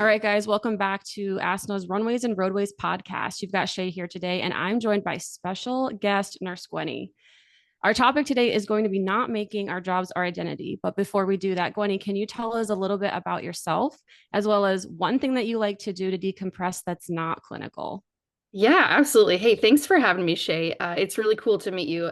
All right, guys, welcome back to ASNO's Runways and Roadways podcast. You've got Shay here today, and I'm joined by special guest Nurse Gwenny. Our topic today is going to be not making our jobs our identity. But before we do that, Gwenny, can you tell us a little bit about yourself, as well as one thing that you like to do to decompress that's not clinical? Yeah, absolutely. Hey, thanks for having me, Shay. It's really cool to meet you.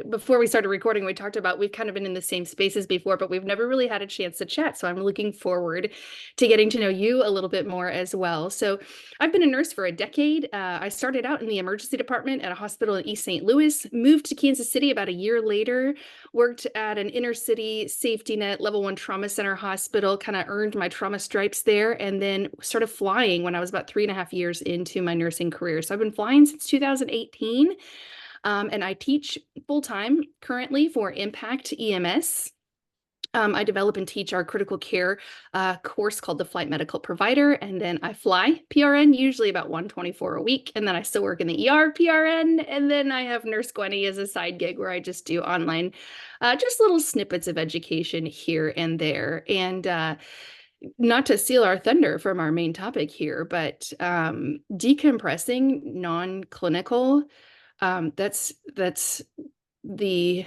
Before we started recording, we talked about we've kind of been in the same spaces before, but we've never really had a chance to chat. So I'm looking forward to getting to know you a little bit more as well. So I've been a nurse for a decade. I started out in the emergency department at a hospital in East St. Louis, moved to Kansas City about a year later, worked at an inner city safety net level one trauma center hospital, kind of earned my trauma stripes there, and then started flying when I was about 3.5 years into my nursing career. So I've been flying since 2018, and I teach full time currently for Impact EMS. I develop and teach our critical care course called the Flight Medical Provider, and then I fly PRN, usually about 124 a week, and then I still work in the ER PRN, and then I have Nurse Gwenny as a side gig where I just do online, just little snippets of education here and there. And not to steal our thunder from our main topic here, but decompressing non-clinical, that's the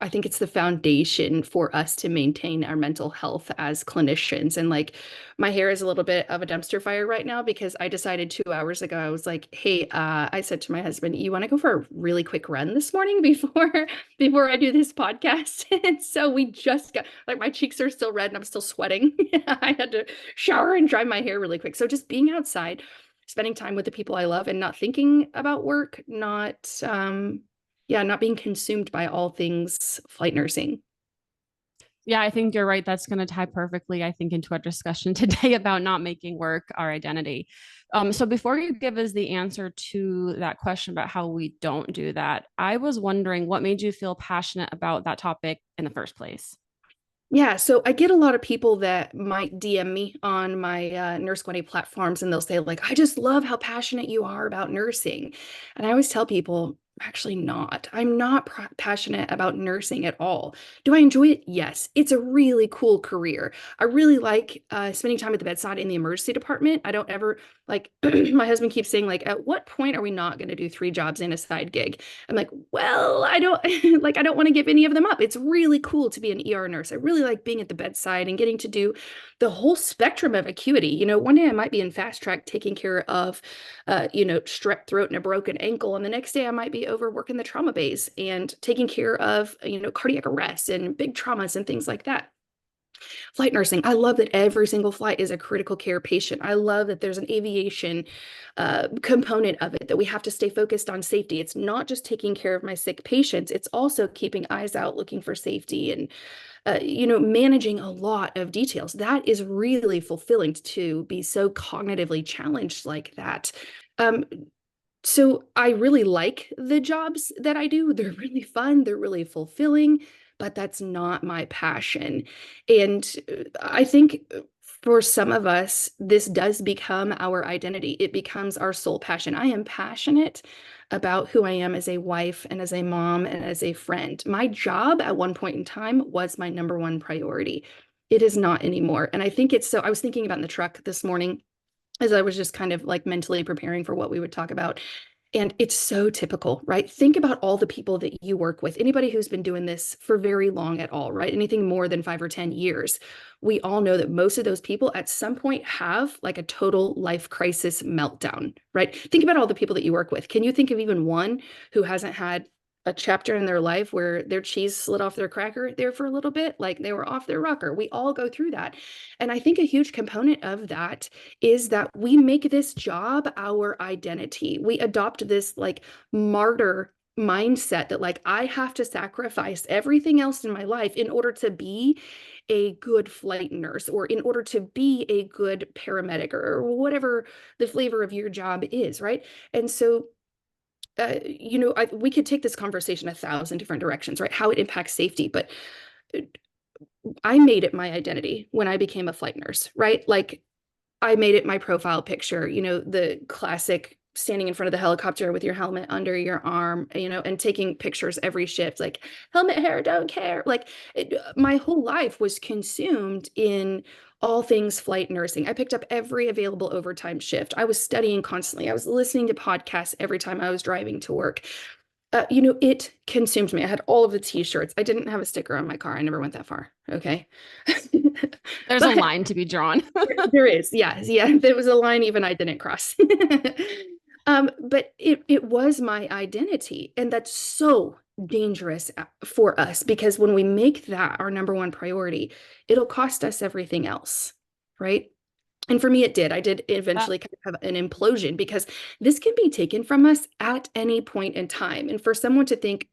I think it's the foundation for us to maintain our mental health as clinicians. And like my hair is a little bit of a dumpster fire right now because I decided 2 hours ago, I was like, hey, I said to my husband, you want to go for a really quick run this morning before I do this podcast? And so we just got like my cheeks are still red and I'm still sweating. I had to shower and dry my hair really quick. So just being outside, spending time with the people I love and not thinking about work, not being consumed by all things flight nursing. Yeah, I think you're right. That's going to tie perfectly, I think, into our discussion today about not making work our identity. So before you give us the answer to that question about how we don't do that, I was wondering what made you feel passionate about that topic in the first place? Yeah, so I get a lot of people that might DM me on my Nurse Gwenny platforms, and they'll say, like, I just love how passionate you are about nursing. And I always tell people, actually not. I'm not passionate about nursing at all. Do I enjoy it? Yes. It's a really cool career. I really like spending time at the bedside in the emergency department. I don't ever like my husband keeps saying, like, at what point are we not going to do 3 jobs in a side gig? I'm like, well, I don't like I don't want to give any of them up. It's really cool to be an ER nurse. I really like being at the bedside and getting to do the whole spectrum of acuity. One day I might be in fast track taking care of strep throat and a broken ankle, and the next day I might be over working the trauma base and taking care of, cardiac arrest and big traumas and things like that. Flight nursing, I love that every single flight is a critical care patient. I love that there's an aviation component of it, that we have to stay focused on safety. It's not just taking care of my sick patients, it's also keeping eyes out, looking for safety, and managing a lot of details. That is really fulfilling to be so cognitively challenged like that. Um, so I really like the jobs that I do. They're really fun, they're really fulfilling, but that's not my passion. And I think for some of us, this does become our identity. It becomes our sole passion. I am passionate about who I am as a wife and as a mom and as a friend. My job at one point in time was my number one priority. It is not anymore. And I think it's so, I was thinking about in the truck this morning as I was just kind of like mentally preparing for what we would talk about. And it's so typical, right? Think about all the people that you work with, anybody who's been doing this for very long at all, right? Anything more than 5 or 10 years. We all know that most of those people at some point have like a total life crisis meltdown, right? Think about all the people that you work with. Can you think of even one who hasn't had a chapter in their life where their cheese slid off their cracker there for a little bit, like they were off their rocker? We all go through that. And I think a huge component of that is that we make this job our identity. We adopt this like martyr mindset that like I have to sacrifice everything else in my life in order to be a good flight nurse or in order to be a good paramedic or whatever the flavor of your job is, right? And so we could take this conversation a thousand different directions, right? How it impacts safety, but I made it my identity when I became a flight nurse, right? Like I made it my profile picture, the classic standing in front of the helicopter with your helmet under your arm, and taking pictures every shift, like helmet hair, don't care. Like my whole life was consumed in all things flight nursing. I picked up every available overtime shift. I was studying constantly. I was listening to podcasts every time I was driving to work. It consumed me. I had all of the t-shirts. I didn't have a sticker on my car. I never went that far. Okay. There's a But line to be drawn. there is, yeah, yeah. There was a line even I didn't cross. But it was my identity, and that's so dangerous for us because when we make that our number one priority, it'll cost us everything else, right? And for me, it did. I did That eventually kind of have an implosion because this can be taken from us at any point in time. And for someone to think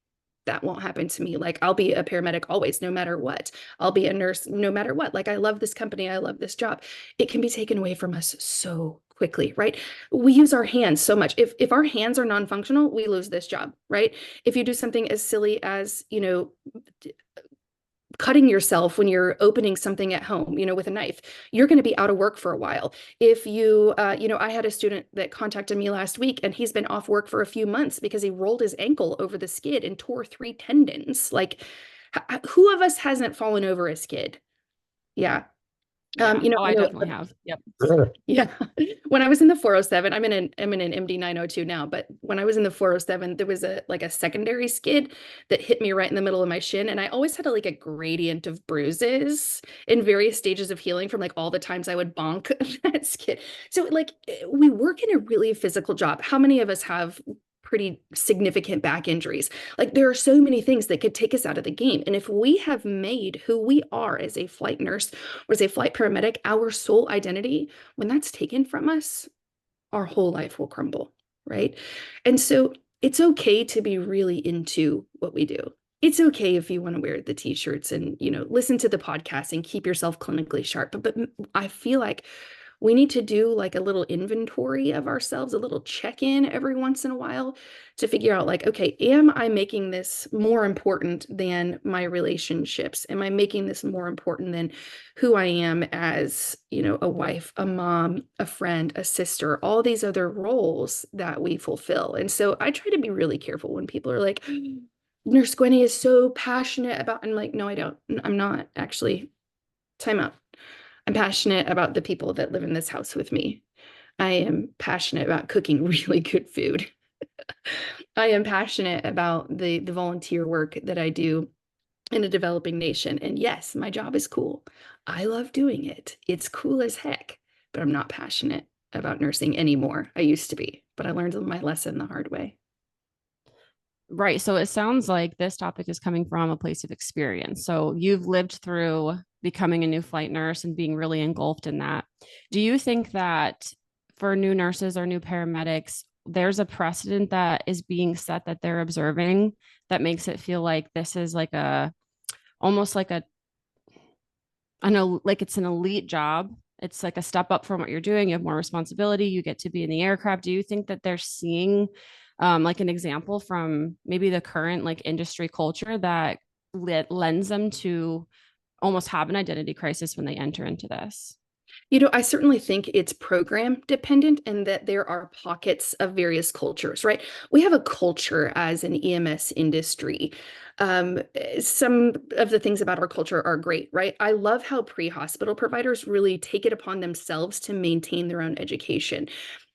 that won't happen to me, like I'll be a paramedic always, no matter what. I'll be a nurse no matter what. Like I love this company. I love this job. It can be taken away from us so quickly, right? We use our hands so much. If our hands are non-functional, we lose this job, right? If you do something as silly as, cutting yourself when you're opening something at home, with a knife, you're going to be out of work for a while. If you, I had a student that contacted me last week and he's been off work for a few months because he rolled his ankle over the skid and tore 3 tendons. Like, who of us hasn't fallen over a skid? Yeah. yeah. Oh, I I know. definitely have. Yep. Yeah. When I was in the 407, I'm in an MD 902 now, but when I was in the 407, there was a secondary skid that hit me right in the middle of my shin. And I always had a gradient of bruises in various stages of healing from all the times I would bonk that skid. So we work in a really physical job. How many of us have pretty significant back injuries? There are so many things that could take us out of the game. And if we have made who we are as a flight nurse or as a flight paramedic our sole identity, when that's taken from us, our whole life will crumble, right? And so it's okay to be really into what we do. It's okay if you want to wear the t-shirts and, listen to the podcast and keep yourself clinically sharp. But I feel like we need to do a little inventory of ourselves, a little check-in every once in a while to figure out okay, am I making this more important than my relationships? Am I making this more important than who I am as, a wife, a mom, a friend, a sister, all these other roles that we fulfill? And so I try to be really careful when people are like, Nurse Gwenny is so passionate about, I'm like, no, I don't. I'm not actually. Time out. I'm passionate about the people that live in this house with me. I am passionate about cooking really good food. I am passionate about the volunteer work that I do in a developing nation. And yes, my job is cool. I love doing it. It's cool as heck, but I'm not passionate about nursing anymore. I used to be, but I learned my lesson the hard way. Right. So it sounds like this topic is coming from a place of experience. So you've lived through becoming a new flight nurse and being really engulfed in that. Do you think that for new nurses or new paramedics, there's a precedent that is being set that they're observing that makes it feel like this is almost like I know, like it's an elite job. It's like a step up from what you're doing. You have more responsibility. You get to be in the aircraft. Do you think that they're seeing like an example from maybe the current industry culture that lends them to almost have an identity crisis when they enter into this? I certainly think it's program dependent and that there are pockets of various cultures, right? We have a culture as an EMS industry. Some of the things about our culture are great, right? I love how pre-hospital providers really take it upon themselves to maintain their own education.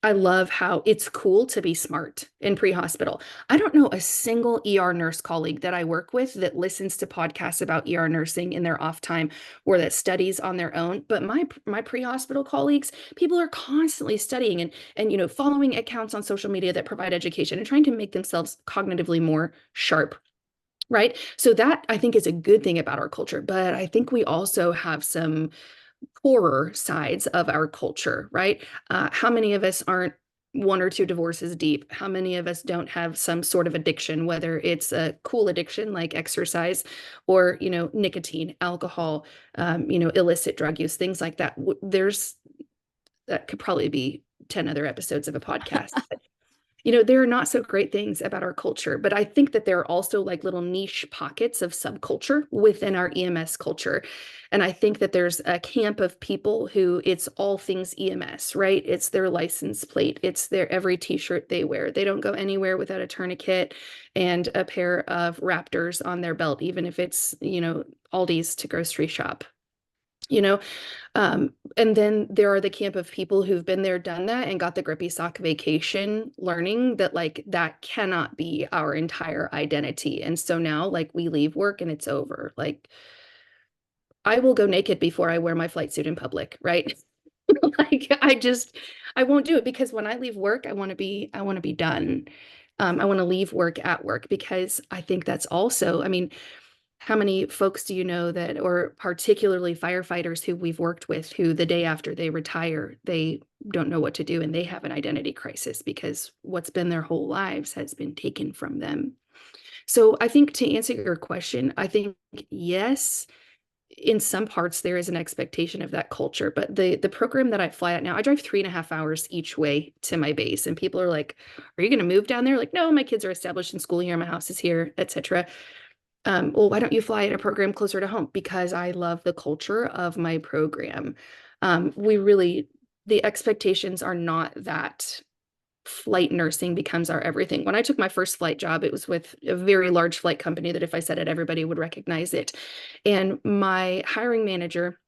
I love how it's cool to be smart in pre-hospital. I don't know a single ER nurse colleague that I work with that listens to podcasts about ER nursing in their off time or that studies on their own. But my pre-hospital colleagues, people are constantly studying and following accounts on social media that provide education and trying to make themselves cognitively more sharp. Right. So that I think is a good thing about our culture. But I think we also have some poorer sides of our culture, right? How many of us aren't one or two divorces deep? How many of us don't have some sort of addiction, whether it's a cool addiction like exercise or, nicotine, alcohol, illicit drug use, things like that. That could probably be 10 other episodes of a podcast. There are not so great things about our culture, but I think that there are also like little niche pockets of subculture within our EMS culture. And I think that there's a camp of people who it's all things EMS, right? It's their license plate, it's their every t-shirt they wear. They don't go anywhere without a tourniquet and a pair of Raptors on their belt, even if it's, Aldi's to grocery shop. You know, and then there are the camp of people who've been there, done that, and got the grippy sock vacation, learning that like that cannot be our entire identity. And so now, like, we leave work and it's over. Like, I will go naked before I wear my flight suit in public, right? Like, I won't do it because when I leave work, I want to be done. I want to leave work at work because I think that's also, I mean, how many folks do you know that, or particularly firefighters who we've worked with, who the day after they retire, they don't know what to do and they have an identity crisis because what's been their whole lives has been taken from them. So I think to answer your question, I think yes, in some parts there is an expectation of that culture, but the program that I fly at now, I drive 3.5 hours each way to my base, and people are like, "Are you going to move down there?" Like, no, my kids are established in school here, my house is here, etc. Well, why don't you fly in a program closer to home? Because I love the culture of my program. We really, the expectations are not that flight nursing becomes our everything. When I took my first flight job, it was with a very large flight company that if I said it, everybody would recognize it. And my hiring manager,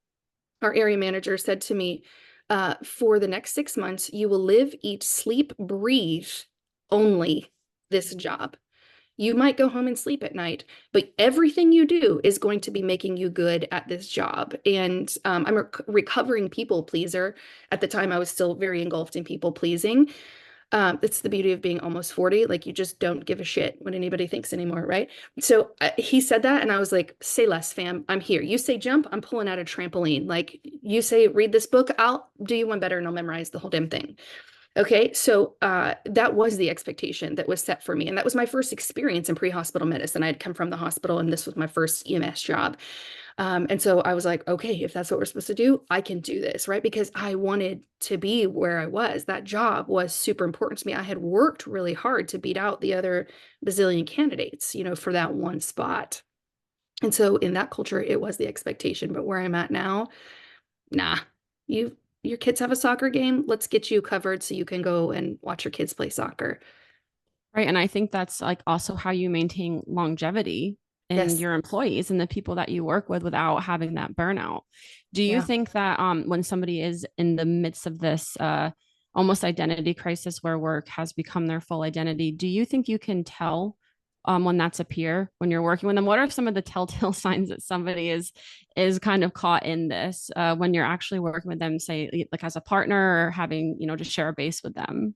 our area manager, said to me, for the next 6 months, you will live, eat, sleep, breathe only this job. You might go home and sleep at night, but everything you do is going to be making you good at this job. And I'm a recovering people pleaser. At the time, I was still very engulfed in people pleasing. It's the beauty of being almost 40. Like, you just don't give a shit what anybody thinks anymore, right? So he said that, and I was like, say less, fam. I'm here. You say jump, I'm pulling out a trampoline. Like, you say read this book, I'll do you one better and I'll memorize the whole damn thing. Okay, so that was the expectation that was set for me. And that was my first experience in pre-hospital medicine. I had come from the hospital and this was my first EMS job. And so I was like, okay, if that's what we're supposed to do, I can do this, right? Because I wanted to be where I was. That job was super important to me. I had worked really hard to beat out the other bazillion candidates, for that one spot. And so in that culture, it was the expectation. But where I'm at now, nah, your kids have a soccer game. Let's get you covered so you can go and watch your kids play soccer. Right. And I think that's like also how you maintain longevity in Yes. your employees and the people that you work with without having that burnout. Do you Yeah. think that when somebody is in the midst of this almost identity crisis where work has become their full identity, do you think you can tell when that's a peer when you're working with them? What are some of the telltale signs that somebody is kind of caught in this when you're actually working with them, say like as a partner or having, to share a base with them?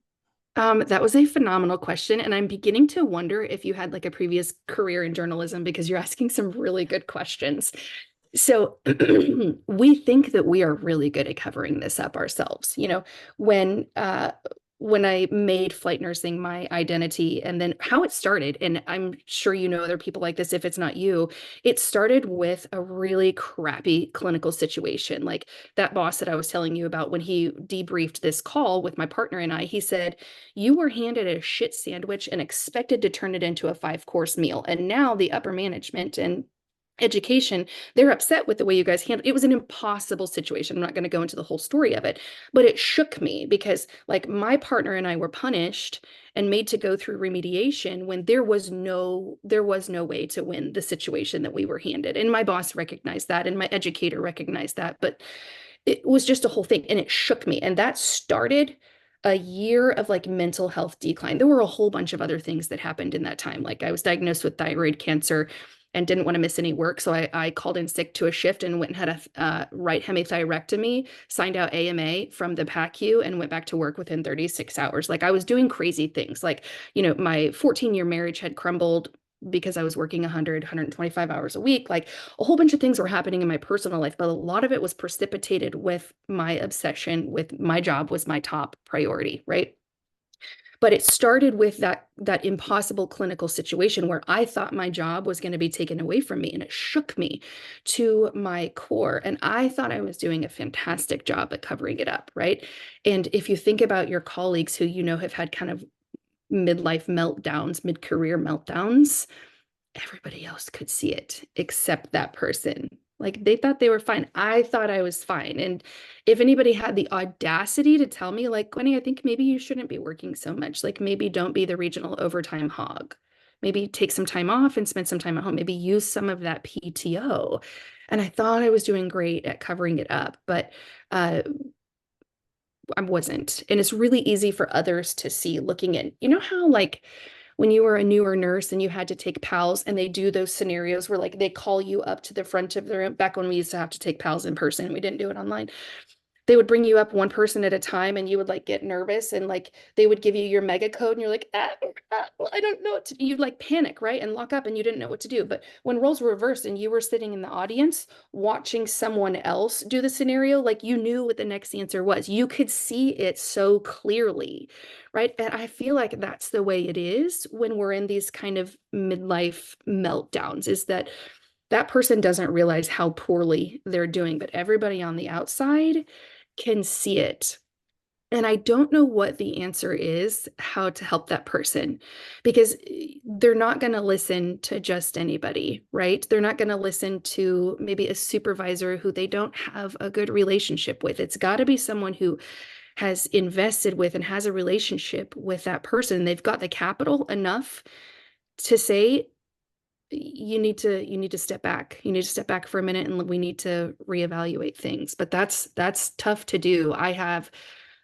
That was a phenomenal question. And I'm beginning to wonder if you had like a previous career in journalism because you're asking some really good questions. So we think that we are really good at covering this up ourselves. When when I made flight nursing my identity and then how it started, and I'm sure you know other people like this if it's not you, it started with a really crappy clinical situation. Like that boss that I was telling you about when he debriefed this call with my partner and I, he said, "You were handed a shit sandwich and expected to turn it into a 5-course meal. And now the upper management and education, they're upset with the way you guys handled it." It was an impossible situation. I'm not going to go into the whole story of it, but it shook me because like my partner and I were punished and made to go through remediation when there was no way to win the situation that we were handed. And my boss recognized that and my educator recognized that, but it was just a whole thing and it shook me. And that started a year of like mental health decline. There were a whole bunch of other things that happened in that time. Like I was diagnosed with thyroid cancer and didn't want to miss any work. So I called in sick to a shift and went and had a right hemithyrectomy, signed out AMA from the PACU, and went back to work within 36 hours. Like I was doing crazy things. Like, my 14-year marriage had crumbled because I was working 100, 125 hours a week. Like a whole bunch of things were happening in my personal life, but a lot of it was precipitated with my obsession with my job was my top priority, right? But it started with that impossible clinical situation where I thought my job was going to be taken away from me, and it shook me to my core. And I thought I was doing a fantastic job at covering it up, right? And if you think about your colleagues who have had kind of midlife meltdowns, mid-career meltdowns, everybody else could see it except that person. Like they thought they were fine. I thought I was fine. And if anybody had the audacity to tell me, like, Gwenny, I think maybe you shouldn't be working so much. Like maybe don't be the regional overtime hog. Maybe take some time off and spend some time at home. Maybe use some of that PTO. And I thought I was doing great at covering it up, but uh, I wasn't. And it's really easy for others to see looking in. You know how like when you were a newer nurse and you had to take PALS and they do those scenarios where like they call you up to the front of the room back when we used to have to take PALS in person, we didn't do it online. They would bring you up one person at a time and you would like get nervous and like they would give you your mega code and you're like, well, I don't know what to do. You'd like panic, right? And lock up and you didn't know what to do. But when roles were reversed and you were sitting in the audience watching someone else do the scenario, like you knew what the next answer was. You could see it so clearly, right? And I feel like that's the way it is when we're in these kind of midlife meltdowns, is that that person doesn't realize how poorly they're doing, but everybody on the outside can see it. And I don't know what the answer is, how to help that person, because they're not going to listen to just anybody, right? They're not going to listen to maybe a supervisor who they don't have a good relationship with. It's got to be someone who has invested with and has a relationship with that person. They've got the capital enough to say, you need to step back. You need to step back for a minute and we need to reevaluate things. But that's tough to do. I have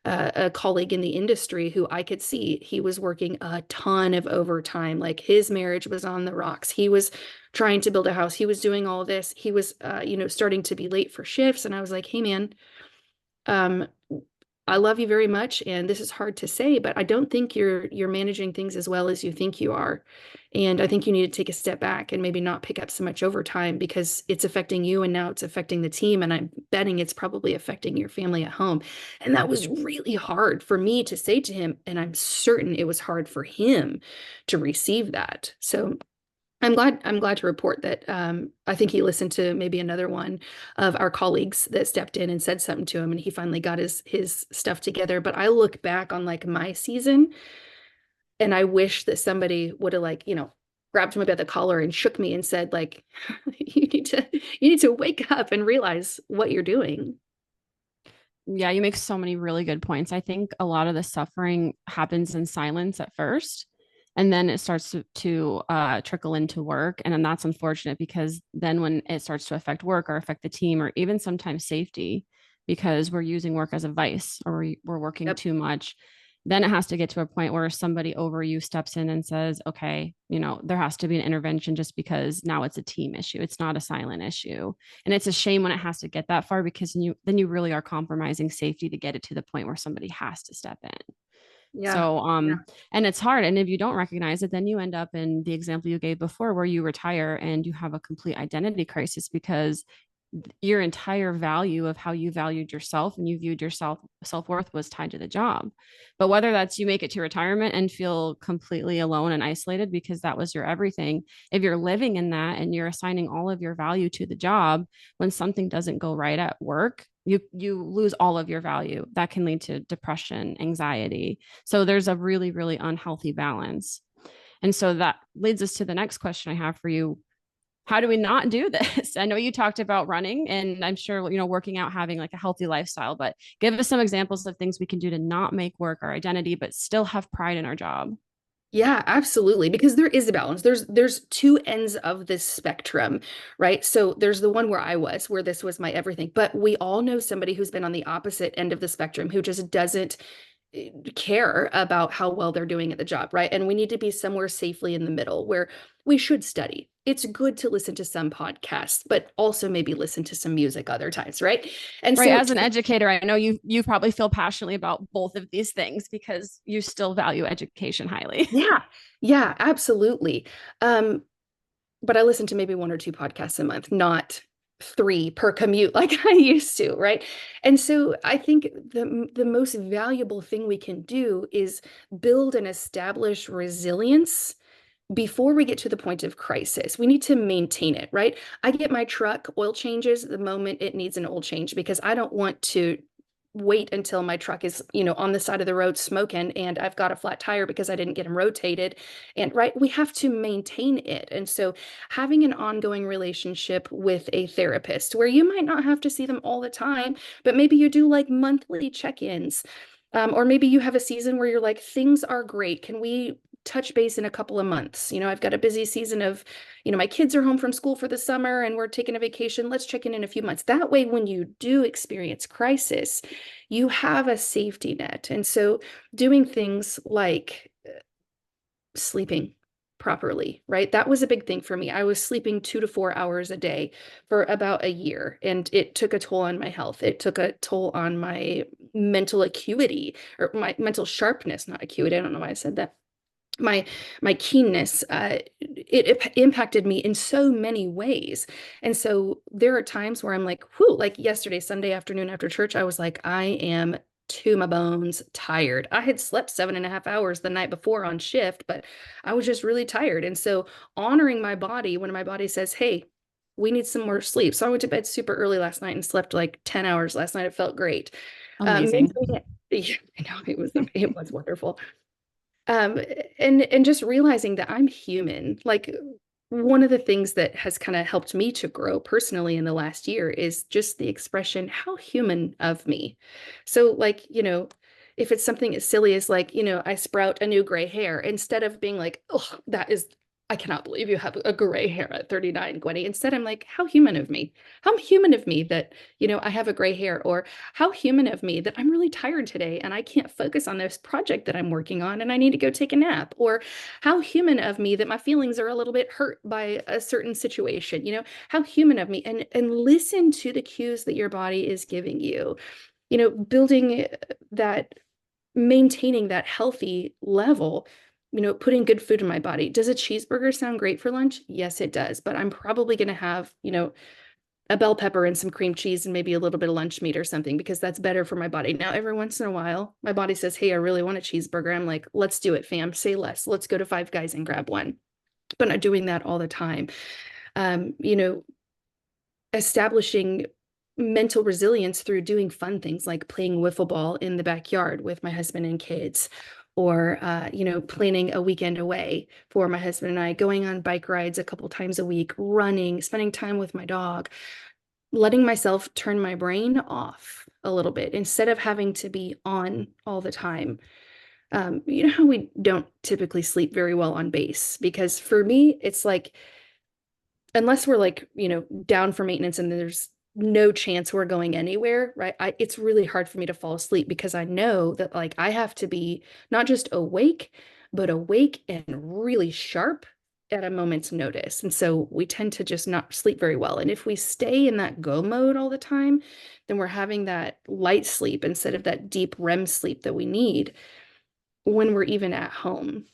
a colleague in the industry who I could see he was working a ton of overtime. Like his marriage was on the rocks. He was trying to build a house. He was doing all this. He was starting to be late for shifts. And I was like, hey man, um, I love you very much, and this is hard to say, but I don't think you're managing things as well as you think you are. And I think you need to take a step back and maybe not pick up so much overtime because it's affecting you and now it's affecting the team. And I'm betting it's probably affecting your family at home. And that was really hard for me to say to him. And I'm certain it was hard for him to receive that. So I'm glad to report that I think he listened to maybe another one of our colleagues that stepped in and said something to him and he finally got his stuff together. But I look back on like my season and I wish that somebody would have like, grabbed me by the collar and shook me and said like you need to wake up and realize what you're doing. Yeah, you make so many really good points. I think a lot of the suffering happens in silence at first, and then it starts to trickle into work. And then that's unfortunate because then when it starts to affect work or affect the team or even sometimes safety, because we're using work as a vice or we're working Yep. too much, then it has to get to a point where somebody over you steps in and says, okay, there has to be an intervention just because now it's a team issue. It's not a silent issue. And it's a shame when it has to get that far because then you really are compromising safety to get it to the point where somebody has to step in. Yeah. So, Yeah. and it's hard. And if you don't recognize it, then you end up in the example you gave before where you retire and you have a complete identity crisis because your entire value of how you valued yourself and you viewed yourself self-worth was tied to the job. But whether that's you make it to retirement and feel completely alone and isolated because that was your everything, if you're living in that and you're assigning all of your value to the job, when something doesn't go right at work, you lose all of your value. That can lead to depression, anxiety. So there's a really, really unhealthy balance. And so that leads us to the next question I have for you. How do we not do this? I know you talked about running and I'm sure, working out, having like a healthy lifestyle, but give us some examples of things we can do to not make work our identity, but still have pride in our job. Yeah, absolutely. Because there is a balance. There's two ends of this spectrum, right? So there's the one where I was, where this was my everything. But we all know somebody who's been on the opposite end of the spectrum who just doesn't care about how well they're doing at the job, right? And we need to be somewhere safely in the middle where we should study. It's good to listen to some podcasts, but also maybe listen to some music other times, right? And Right. so As an educator, I know you probably feel passionately about both of these things because you still value education highly. yeah, yeah, absolutely. Um, but I listen to maybe one or two podcasts a month, not three per commute like I used to, right? And so I think the most valuable thing we can do is build and establish resilience before we get to the point of crisis. We need to maintain it, right? I get my truck oil changes the moment it needs an oil change because I don't want to wait until my truck is, on the side of the road smoking and I've got a flat tire because I didn't get them rotated. And right, we have to maintain it. And so having an ongoing relationship with a therapist where you might not have to see them all the time, but maybe you do like monthly check-ins. Or maybe you have a season where you're like, things are great. Can we touch base in a couple of months? I've got a busy season of, my kids are home from school for the summer and we're taking a vacation. Let's check in a few months. That way, when you do experience crisis, you have a safety net. And so doing things like sleeping properly, right? That was a big thing for me. I was sleeping 2 to 4 hours a day for about a year, and it took a toll on my health. It took a toll on my mental acuity or my mental sharpness, not acuity. I don't know why I said that. My keenness, it impacted me in so many ways. And so there are times where I'm like, whoo, like yesterday, Sunday afternoon after church, I was like, I am to my bones tired. I had slept 7.5 hours the night before on shift, but I was just really tired. And so honoring my body when my body says, hey, we need some more sleep. So I went to bed super early last night and slept like 10 hours last night. It felt great. Amazing. Mentally, yeah, I know it was wonderful. Um, and just realizing that I'm human. Like one of the things that has kind of helped me to grow personally in the last year is just the expression, how human of me. So like, if it's something as silly as like, I sprout a new gray hair, instead of being like, oh, I cannot believe you have a gray hair at 39, Gwenny. Instead, I'm like, how human of me. How human of me that, I have a gray hair, or how human of me that I'm really tired today and I can't focus on this project that I'm working on and I need to go take a nap, or how human of me that my feelings are a little bit hurt by a certain situation. How human of me, and listen to the cues that your body is giving you. Building that, maintaining that healthy level, putting good food in my body. Does a cheeseburger sound great for lunch? Yes, it does. But I'm probably going to have, a bell pepper and some cream cheese and maybe a little bit of lunch meat or something, because that's better for my body. Now, every once in a while, my body says, hey, I really want a cheeseburger. I'm like, let's do it, fam. Say less. Let's go to Five Guys and grab one. But not doing that all the time. Um, you know, Establishing mental resilience through doing fun things like playing wiffle ball in the backyard with my husband and kids, or planning a weekend away for my husband and I, going on bike rides a couple times a week, running, spending time with my dog, letting myself turn my brain off a little bit instead of having to be on all the time. You know how we don't typically sleep very well on base? Because for me, it's like, unless we're like, down for maintenance and there's no chance we're going anywhere, right? It's really hard for me to fall asleep because I know that like I have to be not just awake, but awake and really sharp at a moment's notice. And so we tend to just not sleep very well. And if we stay in that go mode all the time, then we're having that light sleep instead of that deep REM sleep that we need when we're even at home.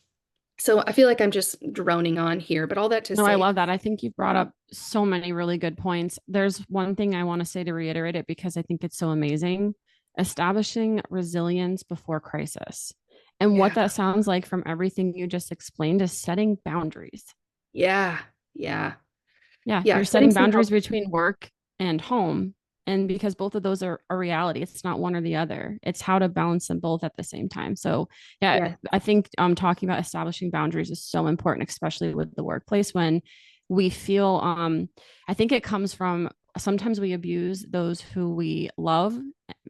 So I feel like I'm just droning on here, but all that to No, I say, love that. I think you've brought up so many really good points. There's one thing I want to say to reiterate it because I think it's so amazing. Establishing resilience before crisis. And what yeah, that sounds like from everything you just explained is setting boundaries. yeah, yeah, Yeah, yeah, you're setting setting some boundaries healthy, between work and home. And because both of those are a reality, it's not one or the other. It's how to balance them both at the same time. So, yeah, yeah, I think talking about establishing boundaries is so important, especially with the workplace when we feel, I think it comes from sometimes we abuse those who we love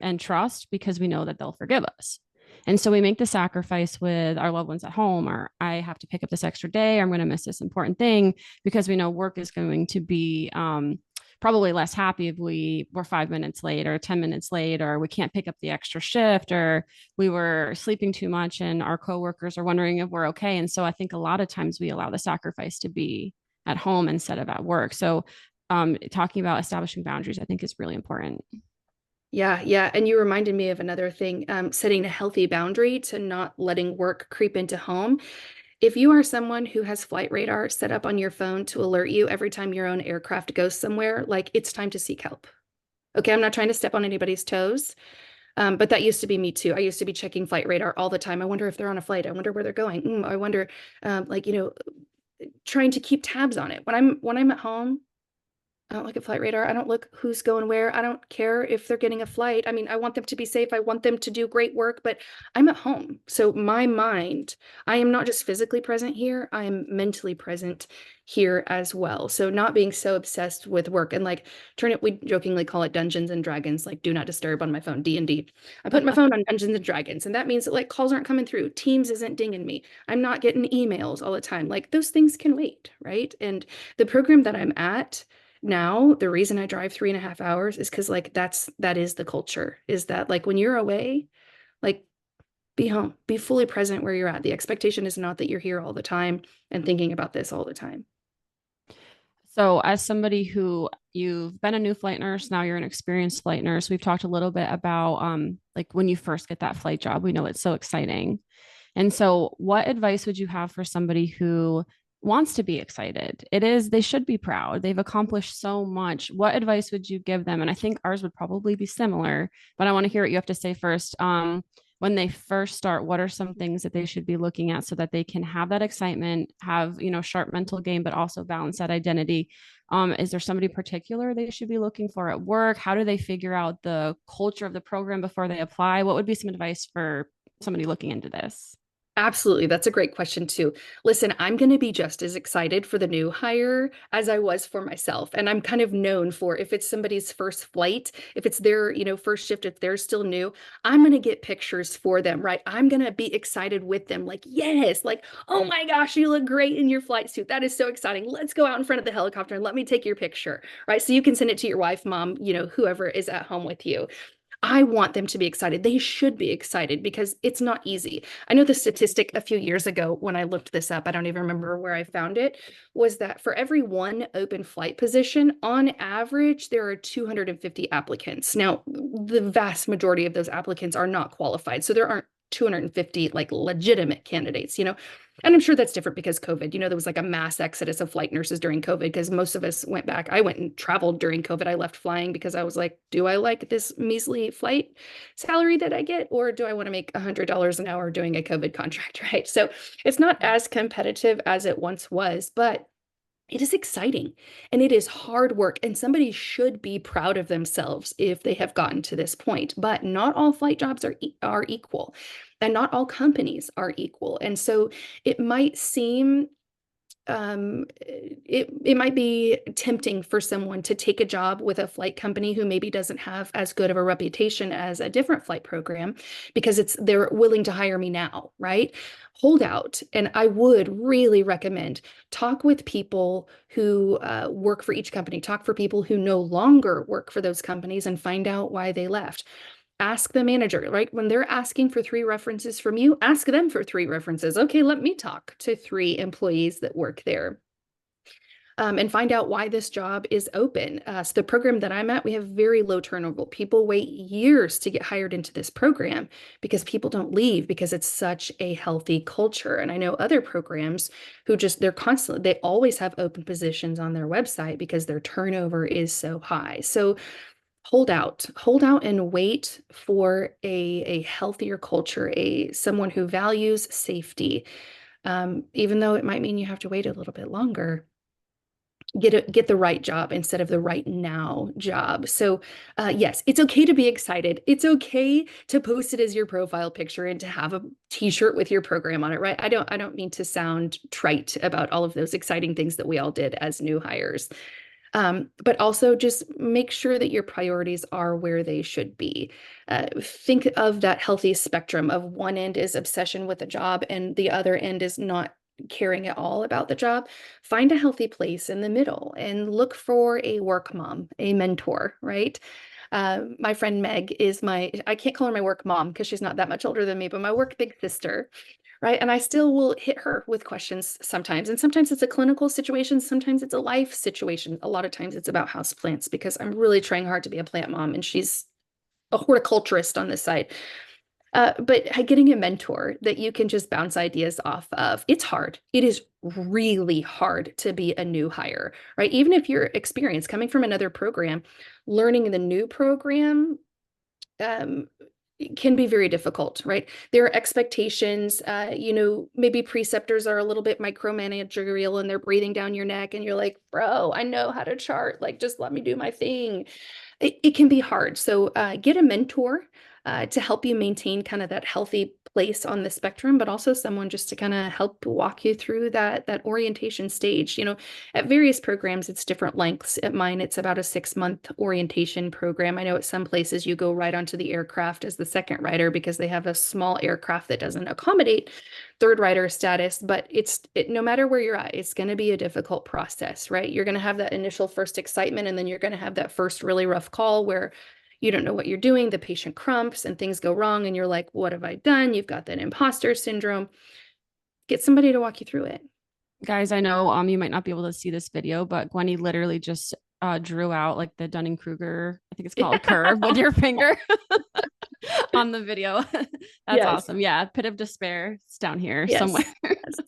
and trust because we know that they'll forgive us. And so we make the sacrifice with our loved ones at home, or I have to pick up this extra day, or I'm going to miss this important thing because we know work is going to be probably less happy if we were 5 minutes late or 10 minutes late, or we can't pick up the extra shift, or we were sleeping too much and our coworkers are wondering if we're okay. And so I think a lot of times we allow the sacrifice to be at home instead of at work. So talking about establishing boundaries, I think is really important. yeah, yeah. And you reminded me of another thing, setting a healthy boundary to not letting work creep into home. If you are someone who has flight radar set up on your phone to alert you every time your own aircraft goes somewhere, like it's time to seek help. Okay, I'm not trying to step on anybody's toes, but that used to be me too. I used to be checking flight radar all the time. I wonder if they're on a flight. I wonder where they're going. I wonder, like, trying to keep tabs on it. When I'm at home, I don't look at flight radar. I don't look who's going where. I don't care if they're getting a flight. I mean, I want them to be safe. I want them to do great work, but I'm at home. So my mind, I am not just physically present here, I am mentally present here as well. So not being so obsessed with work and like turn it, we jokingly call it Dungeons and Dragons, like do not disturb on my phone, D&D. I put my phone on Dungeons and Dragons, and that means that like calls aren't coming through. Teams isn't dinging me. I'm not getting emails all the time. Like those things can wait, right? And the program that I'm at now, the reason I drive 3.5 hours is because like that is the culture, is that like when you're away, like be home, be fully present where you're at. The expectation is not that you're here all the time and thinking about this all the time. So, as somebody who you've been a new flight nurse, now you're an experienced flight nurse, we've talked a little bit about like when you first get that flight job, we know it's so exciting. And so, what advice would you have for somebody who wants to be excited? It is, they should be proud. They've accomplished so much. What advice would you give them? And I think ours would probably be similar, but I want to hear what you have to say first. When they first start, what are some things that they should be looking at so that they can have that excitement, have, sharp mental game, but also balance that identity? Is there somebody particular they should be looking for at work? How do they figure out the culture of the program before they apply? What would be some advice for somebody looking into this? Absolutely. That's a great question too. Listen, I'm going to be just as excited for the new hire as I was for myself. And I'm kind of known for if it's somebody's first flight, if it's their, first shift, if they're still new, I'm going to get pictures for them, right? I'm going to be excited with them. Like, yes, like, oh my gosh, you look great in your flight suit. That is so exciting. Let's go out in front of the helicopter and let me take your picture, right? So you can send it to your wife, mom, whoever is at home with you. I want them to be excited. They should be excited because it's not easy. I know the statistic a few years ago when I looked this up, I don't even remember where I found it, was that for every one open flight position, on average, there are 250 applicants. Now, the vast majority of those applicants are not qualified. So there aren't 250 like legitimate candidates, and I'm sure that's different because COVID, there was like a mass exodus of flight nurses during COVID because most of us went back. I went and traveled during COVID. I left flying because I was like, do I like this measly flight salary that I get, or do I want to make $100 an hour doing a COVID contract, right? So it's not as competitive as it once was, but it is exciting and it is hard work, and somebody should be proud of themselves if they have gotten to this point. But not all flight jobs are equal, and not all companies are equal. And so it might seem it might be tempting for someone to take a job with a flight company who maybe doesn't have as good of a reputation as a different flight program because they're willing to hire me now, right? Hold out. And I would really recommend talk with people who work for each company, talk for people who no longer work for those companies and find out why they left. Ask the manager, right? When they're asking for 3 references from you, ask them for 3 references. Okay, let me talk to 3 employees that work there. And find out why this job is open. So the program that I'm at, we have very low turnover. People wait years to get hired into this program because people don't leave because it's such a healthy culture. And I know other programs who they always have open positions on their website because their turnover is so high. So hold out and wait for a healthier culture, someone who values safety. Even though it might mean you have to wait a little bit longer, get the right job instead of the right now job. So yes, it's okay to be excited. It's okay to post it as your profile picture and to have a t-shirt with your program on it, right? I don't mean to sound trite about all of those exciting things that we all did as new hires. But also just make sure that your priorities are where they should be. Think of that healthy spectrum of one end is obsession with the job and the other end is not caring at all about the job. Find a healthy place in the middle and look for a work mom, a mentor, right? My friend Meg I can't call her my work mom because she's not that much older than me, but my work big sister, right? And I still will hit her with questions sometimes. And sometimes it's a clinical situation, sometimes it's a life situation. A lot of times it's about houseplants because I'm really trying hard to be a plant mom and she's a horticulturist on this side. But getting a mentor that you can just bounce ideas off of, it's hard. It is really hard to be a new hire, right? Even if you're experienced coming from another program, learning the new program, um, it can be very difficult, right? There are expectations, maybe preceptors are a little bit micromanagerial and they're breathing down your neck and you're like, bro, I know how to chart. Like, just let me do my thing. It can be hard. So get a mentor to help you maintain kind of that healthy place on the spectrum, but also someone just to kind of help walk you through that orientation stage. At various programs, it's different lengths. At mine, it's about a 6-month orientation program. I know at some places you go right onto the aircraft as the second rider because they have a small aircraft that doesn't accommodate third rider status, but no matter where you're at, it's going to be a difficult process, right? You're going to have that initial first excitement, and then you're going to have that first really rough call where you don't know what you're doing, the patient crumps and things go wrong, and you're like, what have I done? You've got that imposter syndrome. Get somebody to walk you through it. Guys, I know you might not be able to see this video, but Gwenny literally just drew out like the Dunning-Kruger, I think it's called curve with your finger on the video. That's Yes. awesome. Yeah, pit of despair. It's down here somewhere. Yes. Yes.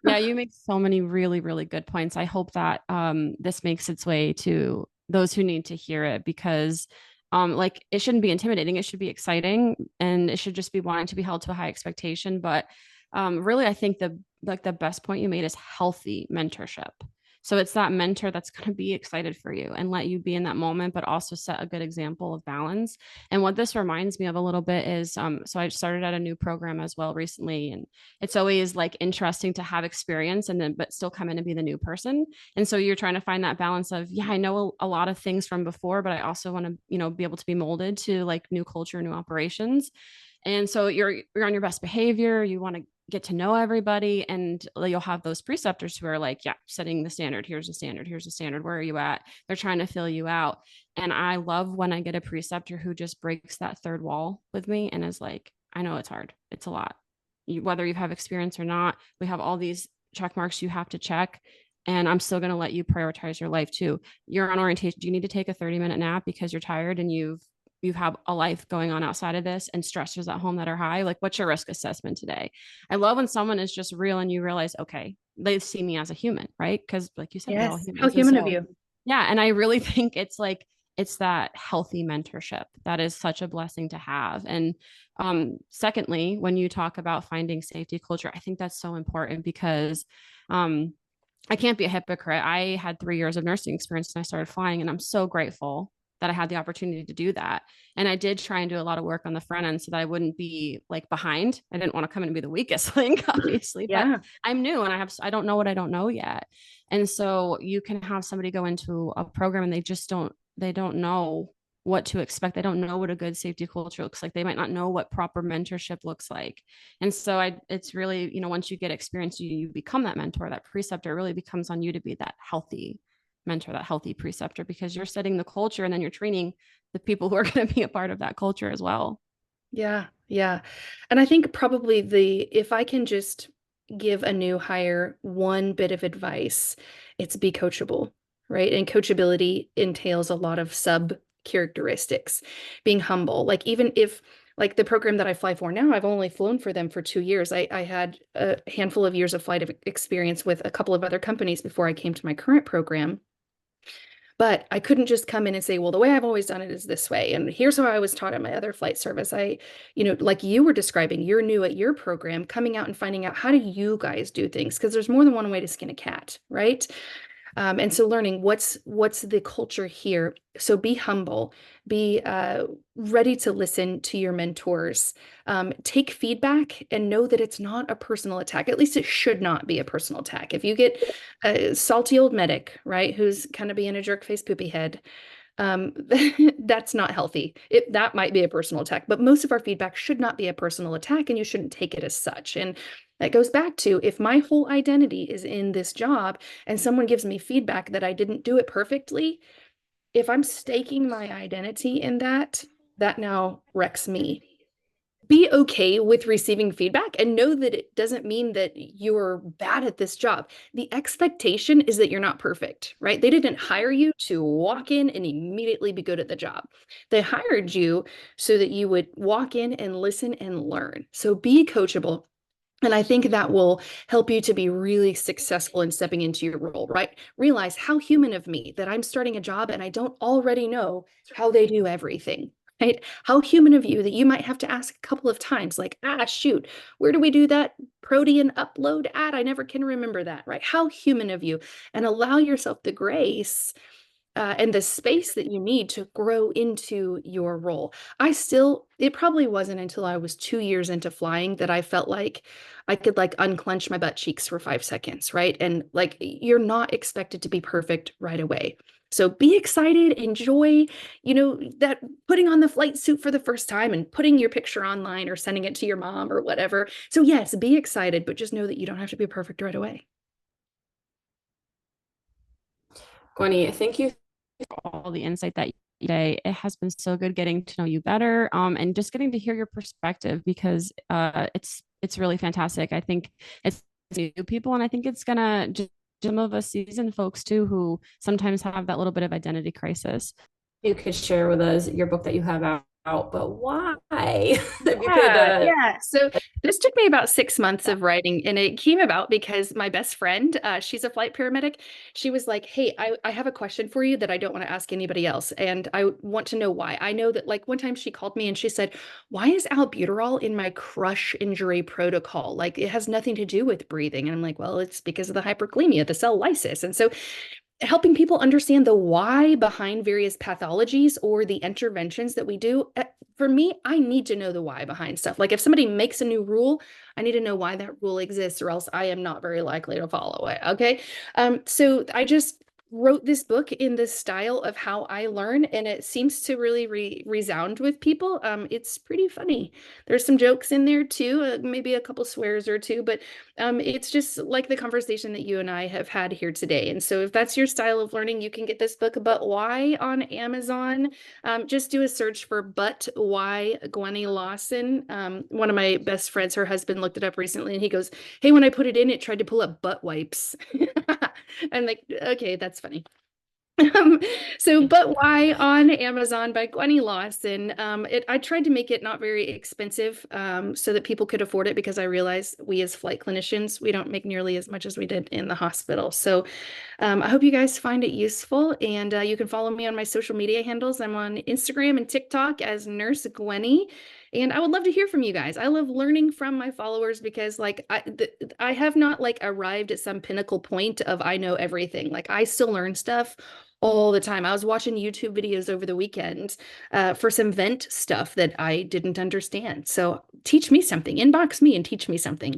Yeah, you make so many really, really good points. I hope that this makes its way to those who need to hear it because like it shouldn't be intimidating. It should be exciting and it should just be wanting to be held to a high expectation. But really, I think the best point you made is healthy mentorship. So it's that mentor that's going to be excited for you and let you be in that moment, but also set a good example of balance. And what this reminds me of a little bit is so I started at a new program as well recently, and it's always like interesting to have experience and then but still come in and be the new person. And so you're trying to find that balance of, yeah, I know a lot of things from before, but I also want to, be able to be molded to like new culture, new operations. And so you're on your best behavior. You want to get to know everybody, and you'll have those preceptors who are like, yeah, setting the standard. Here's the standard. Here's the standard. Where are you at? They're trying to fill you out. And I love when I get a preceptor who just breaks that third wall with me and is like, I know it's hard. It's a lot. Whether you have experience or not, we have all these check marks you have to check. And I'm still going to let you prioritize your life too. You're on orientation. Do you need to take a 30-minute nap because you're tired and you have a life going on outside of this and stressors at home that are high? Like, what's your risk assessment today? I love when someone is just real and you realize, okay, they see me as a human, right? Because like you said, we're all Yes. How humans. And human of so, you. yeah. And I really think it's like, it's that healthy mentorship that is such a blessing to have. And secondly, when you talk about finding safety culture, I think that's so important because um, I can't be a hypocrite. I had 3 years of nursing experience and I started flying, and I'm so grateful that I had the opportunity to do that. And I did try and do a lot of work on the front end so that I wouldn't be like behind. I didn't want to come in and be the weakest link, obviously, but Yeah. I'm new and I don't know what I don't know yet. And so you can have somebody go into a program and they don't know what to expect. They don't know what a good safety culture looks like. They might not know what proper mentorship looks like. And so it's really, once you get experience, you become that mentor, that preceptor. It really becomes on you to be that healthy mentor, that healthy preceptor, because you're setting the culture and then you're training the people who are going to be a part of that culture as well. Yeah, yeah. And I think probably if I can just give a new hire one bit of advice, it's be coachable, right? And coachability entails a lot of sub characteristics, being humble. Like even if like the program that I fly for now, I've only flown for them for 2 years. I had a handful of years of flight experience with a couple of other companies before I came to my current program. But I couldn't just come in and say, well, the way I've always done it is this way. And here's how I was taught at my other flight service. Like you were describing, you're new at your program, coming out and finding out how do you guys do things? Because there's more than one way to skin a cat, right? And so learning what's the culture here. So be humble, be ready to listen to your mentors, take feedback and know that it's not a personal attack. At least it should not be a personal attack. If you get a salty old medic, right, who's kind of being a jerk face poopy head, um, that's not healthy. That might be a personal attack, but most of our feedback should not be a personal attack, and you shouldn't take it as such. And that goes back to if my whole identity is in this job and someone gives me feedback that I didn't do it perfectly, if I'm staking my identity in that, that now wrecks me. Be okay with receiving feedback and know that it doesn't mean that you're bad at this job. The expectation is that you're not perfect, right? They didn't hire you to walk in and immediately be good at the job. They hired you so that you would walk in and listen and learn. So be coachable. And I think that will help you to be really successful in stepping into your role, right? Realize how human of me that I'm starting a job and I don't already know how they do everything. right? How human of you that you might have to ask a couple of times, like, shoot, where do we do that protein upload at? I never can remember that, right? How human of you, and allow yourself the grace and the space that you need to grow into your role. It probably wasn't until I was 2 years into flying that I felt like I could like unclench my butt cheeks for 5 seconds, right? And like you're not expected to be perfect right away. So be excited, enjoy, that putting on the flight suit for the first time and putting your picture online or sending it to your mom or whatever. So yes, be excited, but just know that you don't have to be perfect right away. Gwenny, thank you for all the insight that you today. It has been so good getting to know you better, and just getting to hear your perspective because it's really fantastic. I think it's new people, and I think it's gonna just some of us seasoned folks too who sometimes have that little bit of identity crisis. You could share with us your book that you have out, but why? If you could, Yeah. So this took me about 6 months of writing, and it came about because my best friend, she's a flight paramedic. She was like, "Hey, I have a question for you that I don't want to ask anybody else, and I want to know why." I know that, like, one time she called me and she said, "Why is albuterol in my crush injury protocol? Like, it has nothing to do with breathing." And I'm like, "Well, it's because of the hyperkalemia, the cell lysis." And so helping people understand the why behind various pathologies or the interventions that we do. For me, I need to know the why behind stuff. Like if somebody makes a new rule, I need to know why that rule exists, or else I am not very likely to follow it. Okay. So I just wrote this book in the style of how I learn, and it seems to really resound with people. It's pretty funny. There's some jokes in there too, maybe a couple swears or two, but it's just like the conversation that you and I have had here today. And so if that's your style of learning, you can get this book, But Why, on Amazon. Just do a search for But Why Gwenny Lawson. One of my best friends, her husband, looked it up recently and he goes, "Hey, when I put it in, it tried to pull up butt wipes." I'm like, okay, that's funny. Um, so, But Why, on Amazon by Gwenny Lawson. I tried to make it not very expensive, so that people could afford it, because I realize we as flight clinicians, we don't make nearly as much as we did in the hospital. So I hope you guys find it useful, and you can follow me on my social media handles. I'm on Instagram and TikTok as Nurse Gwenny. And I would love to hear from you guys. I love learning from my followers because like I have not like arrived at some pinnacle point of I know everything. Like I still learn stuff all the time. I was watching YouTube videos over the weekend for some vent stuff that I didn't understand. So teach me something, inbox me and teach me something.